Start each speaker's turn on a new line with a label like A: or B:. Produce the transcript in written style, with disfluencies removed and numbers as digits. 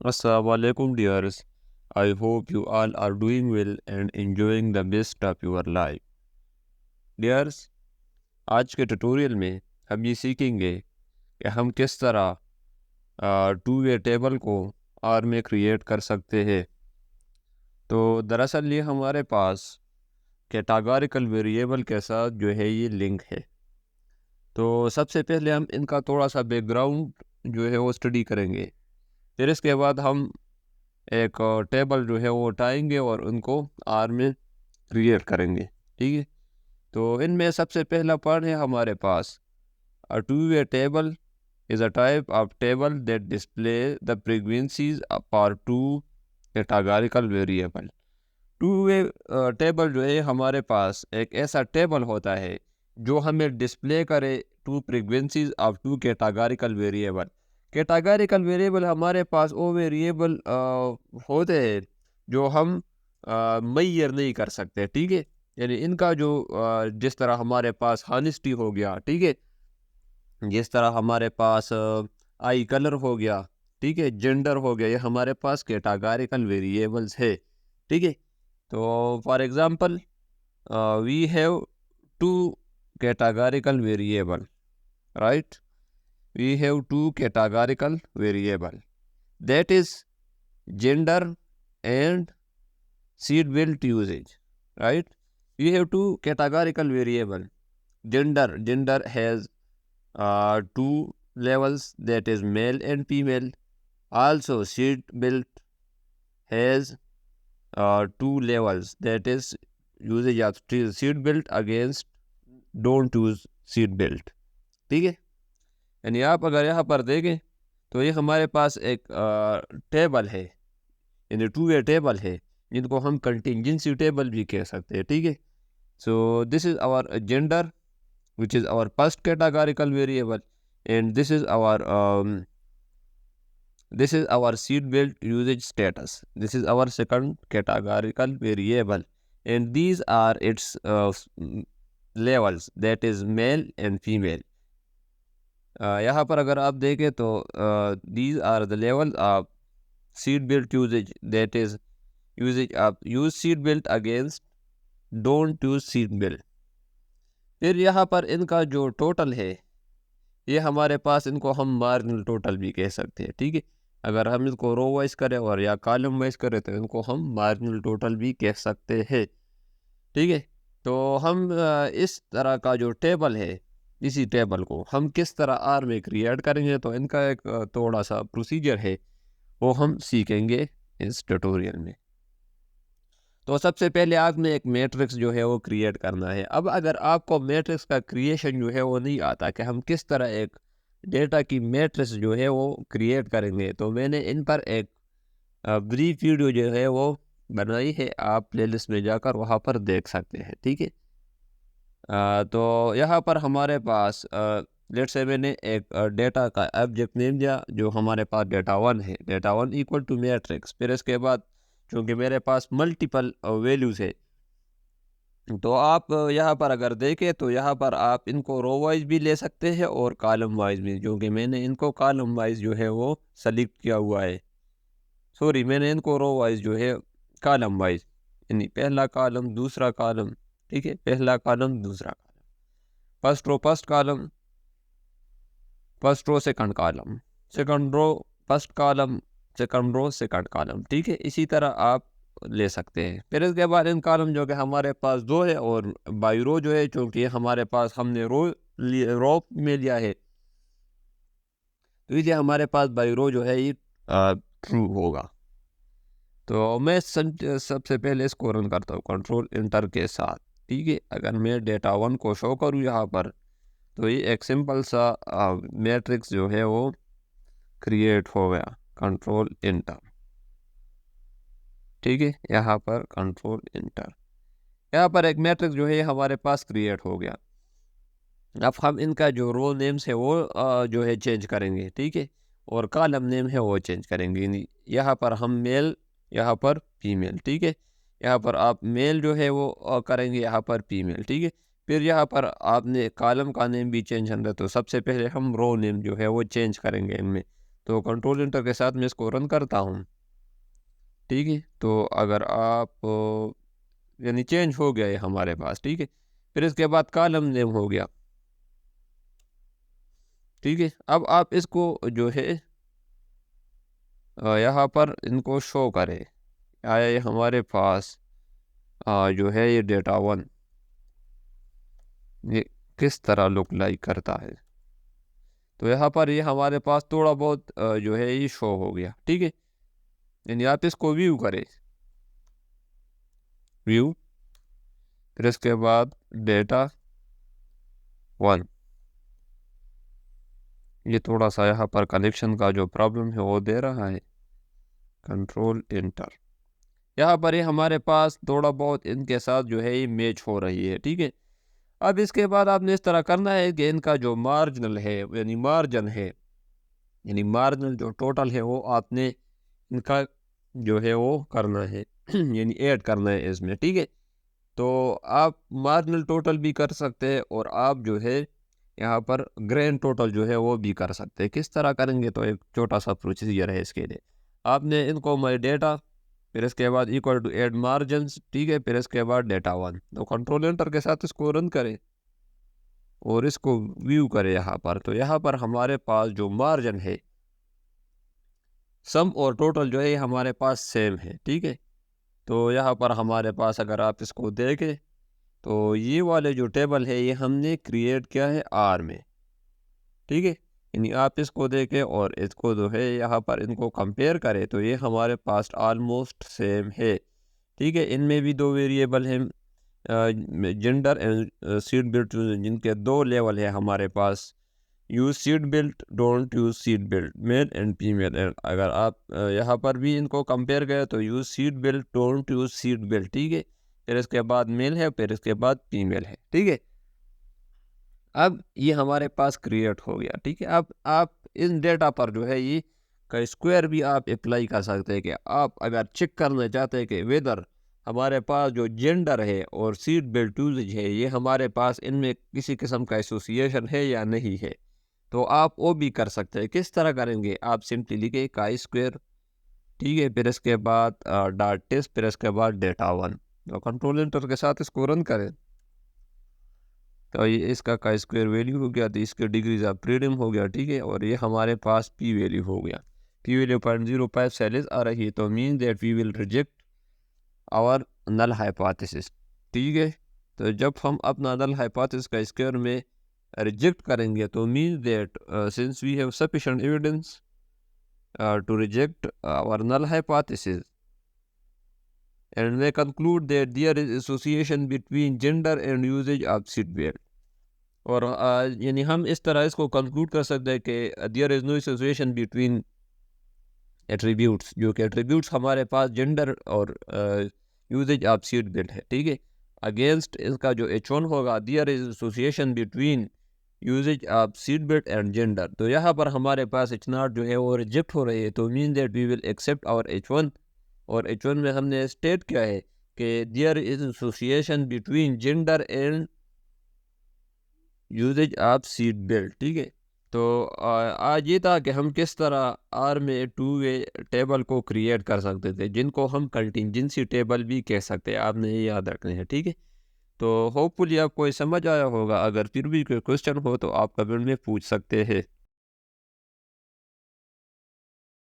A: Assalamualaikum dears. I hope you all are doing well and enjoying the best of your life. Dears, आज के tutorial में हम ये सीखेंगे कि हम किस तरह टू वे टेबल को आर में क्रिएट कर सकते हैं। तो दरअसल ये हमारे पास कैटेगोरिकल वेरिएबल के साथ जो है ये लिंक है। तो सबसे पहले हम इनका थोड़ा सा बैकग्राउंड जो है वो स्टडी करेंगे। फिर इसके बाद हम एक टेबल जो है वो उठाएंगे और उनको आर में क्रिएट करेंगे। ठीक है, तो इनमें सबसे पहला पार्ट है हमारे पास a two way table is a type of table that display the frequencies for two categorical variable. Two way table जो है हमारे पास एक ऐसा टेबल होता है जो हमें डिस्प्ले करे two frequencies of two categorical variable. Categorical variable हमारे पास वो वेरिएबल होते हैं जो हम मेजर नहीं कर सकते। ठीक है, यानी इनका जो जिस तरह हमारे पास हॉनेस्टी हो गया, ठीक है, जिस तरह हमारे पास आई कलर हो गया, ठीक है, जेंडर हो गया, ये हमारे पास कैटेगोरिकल वेरिएबल्स है। ठीक है, तो for example we have two categorical variable, right? We have two categorical variable, that is gender and seed built usage, right? We have two categorical variable. Gender has two levels, that is male and female. Also seed built has two levels, that is usage of seed built against don't use seat belt. ठीक है, यानी आप अगर यहाँ पर देखें तो ये हमारे पास एक टेबल है, यानी टू वे टेबल है, जिनको हम कंटिंजेंसी टेबल भी कह सकते हैं। ठीक है, so this is our gender which is our first categorical variable and this is our seed belt usage status. This is our second categorical variable and these are its levels, that is male and female. यहाँ पर अगर आप देखें तो these are the levels of seed belt usage, that is usage of use seed belt against don't use seed belt. फिर यहाँ पर इनका जो टोटल है ये हमारे पास, इनको हम मार्जिनल टोटल भी कह सकते हैं। ठीक है, अगर हम इसको रो वाइज करें और या कॉलम वाइज करें तो इनको हम मार्जिनल टोटल भी कह सकते हैं। ठीक है, तो हम इस तरह का जो टेबल है, इसी टेबल को हम किस तरह आर में क्रिएट करेंगे, तो इनका एक थोड़ा सा प्रोसीजर है वो हम सीखेंगे इस ट्यूटोरियल में। तो सबसे पहले आपने एक मैट्रिक्स जो है वो क्रिएट करना है। अब अगर आपको मैट्रिक्स का क्रिएशन जो है वो नहीं आता कि हम किस तरह एक डेटा की मैट्रिक्स जो है वो क्रिएट करेंगे, तो मैंने इन पर एक ब्रीफ वीडियो जो है वो बनाई है, आप प्लेलिस्ट में जाकर वहाँ पर देख सकते हैं। ठीक है, तो यहाँ पर हमारे पास लेट्स से मैंने एक डेटा का ऑब्जेक्ट नेम दिया जो हमारे पास डेटा वन है, data one equal to matrix. फिर इसके बाद चूँकि मेरे पास मल्टीपल वैल्यूज़ है, तो आप यहाँ पर अगर देखें तो यहाँ पर आप इनको रो वाइज भी ले सकते हैं और कॉलम वाइज भी, क्योंकि मैंने इनको कॉलम वाइज जो है वो सेलेक्ट किया हुआ है। सॉरी, मैंने इनको रो वाइज जो है कॉलम वाइज, यानी पहला कॉलम दूसरा कॉलम, ठीक है, पहला कॉलम दूसरा column, first row first column, first row second column, second row first column, second row second column. ठीक है, इसी तरह आप ले सकते हैं। फिर इसके बाद इन कॉलम जो कि हमारे पास दो है और बाई रो जो है, चूँकि हमारे पास हमने रो में लिया है, तो इसलिए हमारे पास बाई रो जो है ये ट्रू होगा। तो मैं सबसे पहले इसको रन करता हूँ कंट्रोल इंटर के साथ। ठीक है, अगर मैं डेटा वन को शो करूँ यहाँ पर, तो ये एक सिंपल सा मैट्रिक्स जो है वो क्रिएट हो गया, कंट्रोल इंटर। ठीक है, यहाँ पर कंट्रोल इंटर, यहाँ पर एक मैट्रिक्स जो है हमारे पास क्रिएट हो गया। अब हम इनका जो रो नेम्स है वो जो है चेंज करेंगे। ठीक है, और कॉलम नेम है वो चेंज करेंगे। यहाँ पर हम मेल, यहाँ पर फीमेल। ठीक है, यहाँ पर आप मेल जो है वो करेंगे, यहाँ पर फीमेल। ठीक है, फिर यहाँ पर आपने कॉलम का नेम भी चेंज करना है, तो सबसे पहले हम रो नेम जो है वो चेंज करेंगे इनमें। तो कंट्रोल एंटर के साथ मैं इसको रन करता हूँ, ठीक है। तो अगर आप यानी चेंज हो गया ये हमारे पास, ठीक है। फिर इसके बाद कॉलम नेम हो गया, ठीक है। अब आप इसको जो है यहाँ पर इनको शो करें, आया ये हमारे पास जो है ये डेटा वन ये किस तरह लुक लाइक करता है। तो यहाँ पर ये हमारे पास थोड़ा बहुत जो है ये शो हो गया, ठीक है। यानी आप इसको व्यू करें, व्यू, फिर इसके बाद डेटा वन, ये थोड़ा सा यहाँ पर कनेक्शन का जो प्रॉब्लम है वो दे रहा है। कंट्रोल एंटर, यहाँ पर ये हमारे पास थोड़ा बहुत इनके साथ जो है ये मैच हो रही है, ठीक है। अब इसके बाद आपने इस तरह करना है कि इनका जो मार्जिनल है यानी मार्जिन है, यानी मार्जिनल जो टोटल है वो आपने इनका जो है वो करना है यानी ऐड करना है इसमें, ठीक है। तो आप मार्जिनल टोटल भी कर सकते हैं और आप जो है यहाँ पर ग्रैंड टोटल जो है वो भी कर सकते हैं। किस तरह करेंगे, तो एक छोटा सा प्रोसीजर है इसके लिए। आपने इनको माई डेटा, फिर इसके बाद इक्वल टू एड मार्जिन्स, ठीक है, फिर इसके बाद डेटा वन, तो कंट्रोल एंटर के साथ इसको रन करें और इसको व्यू करें यहाँ पर। तो यहाँ पर हमारे पास जो मार्जिन है, सम और टोटल जो है ये हमारे पास सेम है, ठीक है। तो यहाँ पर हमारे पास अगर आप इसको देखें तो ये वाले जो टेबल है ये हमने क्रिएट किया है आर में, ठीक है। यानी आप इसको देखें और इसको जो है यहाँ पर इनको कंपेयर करें तो ये हमारे पास ऑलमोस्ट सेम है, ठीक है। इनमें भी दो वेरिएबल हैं, जेंडर एंड सीड बिल्ट, जिनके दो लेवल है हमारे पास। Use seat belt, don't use seat belt, male and female. अगर आप यहाँ पर भी इनको कंपेयर करें तो use seat belt, don't use seat belt, ठीक है। फिर इसके बाद मेल है, फिर इसके बाद फीमेल है, ठीक है। अब ये हमारे पास क्रिएट हो गया, ठीक है। अब आप इन डेटा पर जो है ये का स्क्वायर भी आप अप्लाई कर सकते हैं कि आप अगर चेक करना चाहते हैं कि वेदर हमारे पास जो जेंडर है और सीड बेल्ट यूजेज है ये हमारे पास इनमें किसी किस्म का एसोसिएशन है या नहीं है, तो आप वो भी कर सकते हैं। किस तरह करेंगे, आप सिंपली लिखे का स्क्वायर, ठीक है, फिर इसके बाद डॉट टेस्ट, फिर इसके बाद डेटा वन, तो कंट्रोल एंटर के साथ इसको रन करें तो ये इसका का स्क्वायर वैल्यू हो गया, तो इसके डिग्रीज ऑफ फ्रीडम हो गया, ठीक है। और ये हमारे पास पी वैल्यू हो गया, पी वैल्यू 0.05 सैलेज आ रही है, तो mean that we will reject our null hypothesis, ठीक है। तो जब हम अपना नल हाइपोथेसिस का स्क्वायर में रिजेक्ट करेंगे तो mean that since we have sufficient evidence to reject our null hypothesis and they conclude that there is association between gender and usage of seed belt। और यानी हम इस तरह इसको कंक्लूड कर सकते हैं कि there is no association between attributes, जो कि एट्रीब्यूट्स हमारे पास जेंडर और यूजेज ऑफ सीड बेल्ट है, ठीक है। अगेंस्ट इसका जो H1 होगा, there is association between usages of seat belt and gender. तो यहाँ पर हमारे पास H0 जो है वो रिजेक्ट हो रही है, तो mean that we will accept our H1। और H1 में हमने स्टेट किया है कि there is association between gender and usages of seat belt, ठीक है। तो आज ये था कि हम किस तरह आर में टू वे टेबल को क्रिएट कर सकते थे, जिनको हम कंटिंजेंसी टेबल भी कह सकते हैं, आपने ये याद रखने हैं, ठीक है। तो होपफुली आपको ये समझ आया होगा। अगर फिर भी कोई क्वेश्चन हो तो आप कमेंट में पूछ सकते हैं।